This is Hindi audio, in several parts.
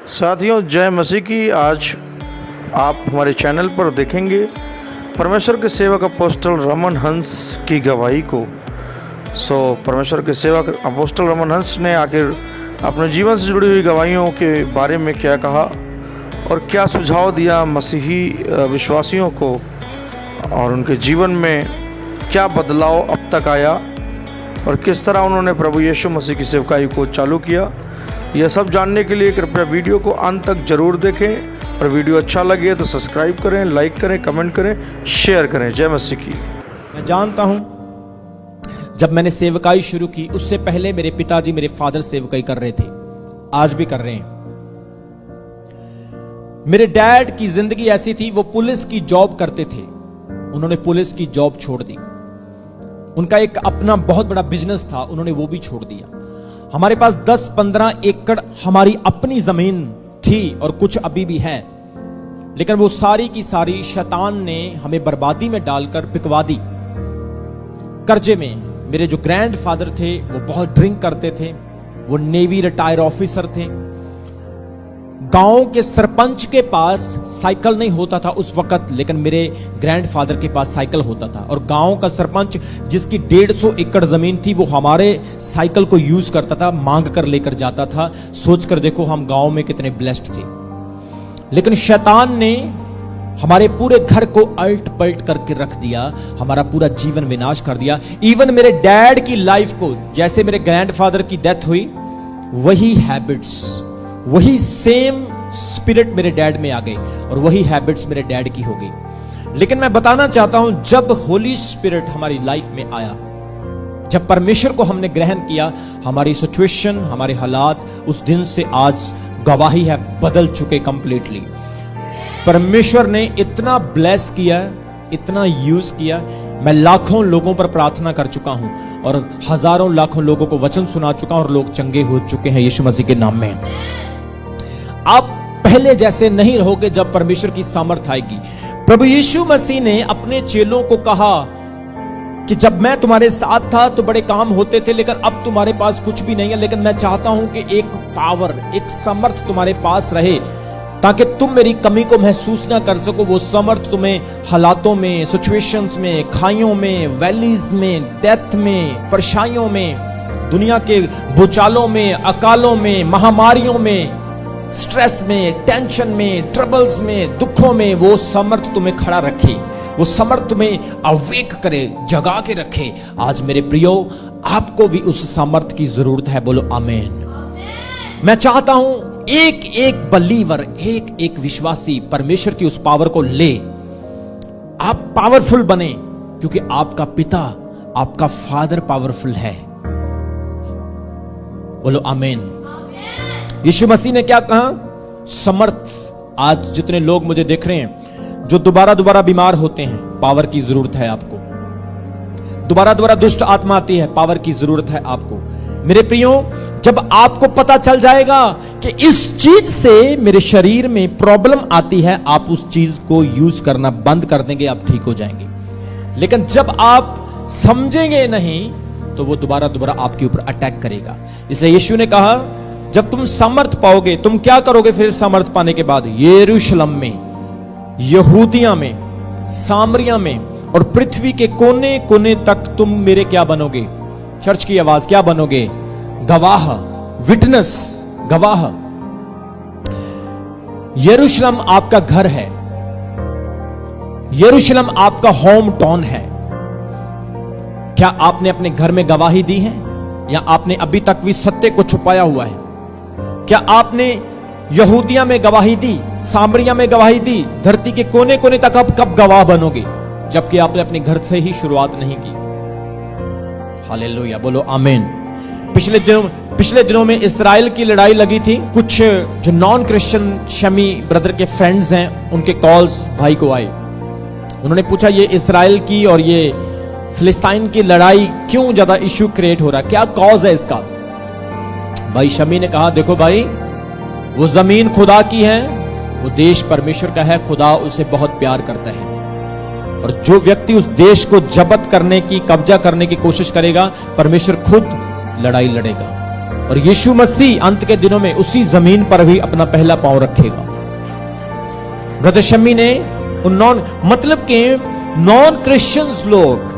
साथियों, जय मसीह की। आज आप हमारे चैनल पर देखेंगे परमेश्वर के सेवक अपोस्टल रमन हंस की गवाही को। परमेश्वर के सेवक अपोस्टल रमन हंस ने आखिर अपने जीवन से जुड़ी हुई गवाहियों के बारे में क्या कहा और क्या सुझाव दिया मसीही विश्वासियों को, और उनके जीवन में क्या बदलाव अब तक आया और किस तरह उन्होंने प्रभु यीशु मसीह की सेवकाई को चालू किया। यह सब जानने के लिए कृपया वीडियो को अंत तक जरूर देखें, और वीडियो अच्छा लगे तो सब्सक्राइब करें, लाइक करें, कमेंट करें, शेयर करें। जय मसीह की। मैं जानता हूं जब मैंने सेवकाई शुरू की उससे पहले मेरे पिताजी, मेरे फादर सेवकाई कर रहे थे, आज भी कर रहे हैं। मेरे डैड की जिंदगी ऐसी थी, वो पुलिस की जॉब करते थे, उन्होंने पुलिस की जॉब छोड़ दी। उनका एक अपना बहुत बड़ा बिजनेस था, उन्होंने वो भी छोड़ दिया। हमारे पास 10-15 एकड़ हमारी अपनी जमीन थी और कुछ अभी भी है, लेकिन वो सारी की सारी शैतान ने हमें बर्बादी में डालकर बिकवा दी, कर्जे में। मेरे जो ग्रैंडफादर थे वो बहुत ड्रिंक करते थे, वो नेवी रिटायर ऑफिसर थे। गांव के सरपंच के पास साइकिल नहीं होता था उस वक्त, लेकिन मेरे ग्रैंडफादर के पास साइकिल होता था। और गांव का सरपंच जिसकी 150 एकड़ जमीन थी, वो हमारे साइकिल को यूज करता था, मांग कर लेकर जाता था। सोचकर देखो हम गांव में कितने ब्लेस्ड थे। लेकिन शैतान ने हमारे पूरे घर को अल्ट पल्ट करके रख दिया, हमारा पूरा जीवन विनाश कर दिया। इवन मेरे डैड की लाइफ को, जैसे मेरे ग्रैंडफादर की डेथ हुई, वही हैबिट्स, वही सेम स्पिरिट मेरे डैड में आ गई और वही हैबिट्स मेरे डैड की हो गई। लेकिन मैं बताना चाहता हूं, जब होली स्पिरिट हमारी लाइफ में आया, जब परमेश्वर को हमने ग्रहण किया, हमारी सिचुएशन, हमारे हालात उस दिन से आज गवाही है, बदल चुके कंप्लीटली। परमेश्वर ने इतना ब्लेस किया, इतना यूज किया। मैं लाखों लोगों पर प्रार्थना कर चुका हूं और हजारों लाखों लोगों को वचन सुना चुका हूं और लोग चंगे हो चुके हैं यीशु मसीह के नाम में। आप पहले जैसे नहीं रहोगे जब परमेश्वर की सामर्थ आएगी। प्रभु यीशु मसीह ने अपने चेलों को कहा कि जब मैं तुम्हारे साथ था तो बड़े काम होते थे, लेकिन अब तुम्हारे पास कुछ भी नहीं है, लेकिन मैं चाहता हूं कि एक पावर, एक समर्थ तुम्हारे पास रहे, ताकि तुम मेरी कमी को महसूस ना कर सको। वो समर्थ तुम्हें हालातों में, सिचुएशंस में, खाइयों में, वैलीज में, डेथ में, परेशानियों में, दुनिया के भूचालों में, अकालों में, महामारियों में, स्ट्रेस में, टेंशन में, ट्रबल्स में, दुखों में, वो समर्थ तुम्हें खड़ा रखे, वो समर्थ तुम्हें अवेक करे, जगा के रखे। आज मेरे प्रियो, आपको भी उस समर्थ की जरूरत है। बोलो आमीन। मैं चाहता हूं एक एक बलीवर, एक एक विश्वासी परमेश्वर की उस पावर को ले, आप पावरफुल बने, क्योंकि आपका पिता, आपका फादर पावरफुल है। बोलो आमीन। यीशु मसीह ने क्या कहा? समर्थ। आज जितने लोग मुझे देख रहे हैं जो दोबारा बीमार होते हैं, पावर की जरूरत है आपको। दोबारा दुष्ट आत्मा आती है, पावर की जरूरत है आपको। मेरे प्रियो, जब आपको पता चल जाएगा कि इस चीज से मेरे शरीर में प्रॉब्लम आती है, आप उस चीज को यूज करना बंद कर देंगे, आप ठीक हो जाएंगे। लेकिन जब आप समझेंगे नहीं तो वो दोबारा आपके ऊपर अटैक करेगा। इसलिए यीशु ने कहा, जब तुम समर्थ पाओगे, तुम क्या करोगे फिर समर्थ पाने के बाद? यरूशलेम में, यहूदिया में, सामरिया में और पृथ्वी के कोने कोने तक तुम मेरे क्या बनोगे? चर्च की आवाज, क्या बनोगे? गवाह, विटनेस, गवाह। यरूशलेम आपका घर है, यरूशलेम आपका होम टाउन है। क्या आपने अपने घर में गवाही दी है, या आपने अभी तक भी सत्य को छुपाया हुआ है? क्या आपने यहूदिया में गवाही दी, सामरिया में गवाही दी, धरती के कोने कोने तक आप कब गवाह बनोगे, जबकि आपने अपने घर से ही शुरुआत नहीं की? हालेलुया, बोलो आमीन। पिछले दिनों में इस्राएल की लड़ाई लगी थी। कुछ जो नॉन क्रिश्चियन शमी ब्रदर के फ्रेंड्स हैं, उनके कॉल्स भाई को आए। उन्होंने पूछा, ये इस्राएल की और ये फिलिस्तीन की लड़ाई क्यों ज्यादा इश्यू क्रिएट हो रहा है, क्या कॉज है इसका? भाई शमी ने कहा, देखो भाई, वो जमीन खुदा की है, वो देश परमेश्वर का है, खुदा उसे बहुत प्यार करता है, और जो व्यक्ति उस देश को जब्त करने की, कब्जा करने की कोशिश करेगा, परमेश्वर खुद लड़ाई लड़ेगा। और यीशु मसीह अंत के दिनों में उसी जमीन पर भी अपना पहला पांव रखेगा। ब्रदर शम्मी ने उन मतलब के नॉन क्रिश्चियंस लोग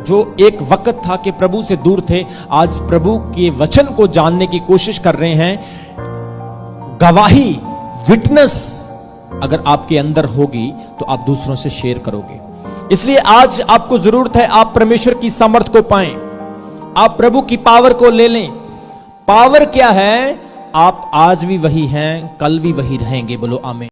जो एक वक्त था कि प्रभु से दूर थे, आज प्रभु के वचन को जानने की कोशिश कर रहे हैं। गवाही, विटनेस अगर आपके अंदर होगी तो आप दूसरों से शेयर करोगे। इसलिए आज आपको जरूरत है आप परमेश्वर की सामर्थ को पाएं, आप प्रभु की पावर को ले लें। पावर क्या है? आप आज भी वही हैं, कल भी वही रहेंगे। बोलो आमीन।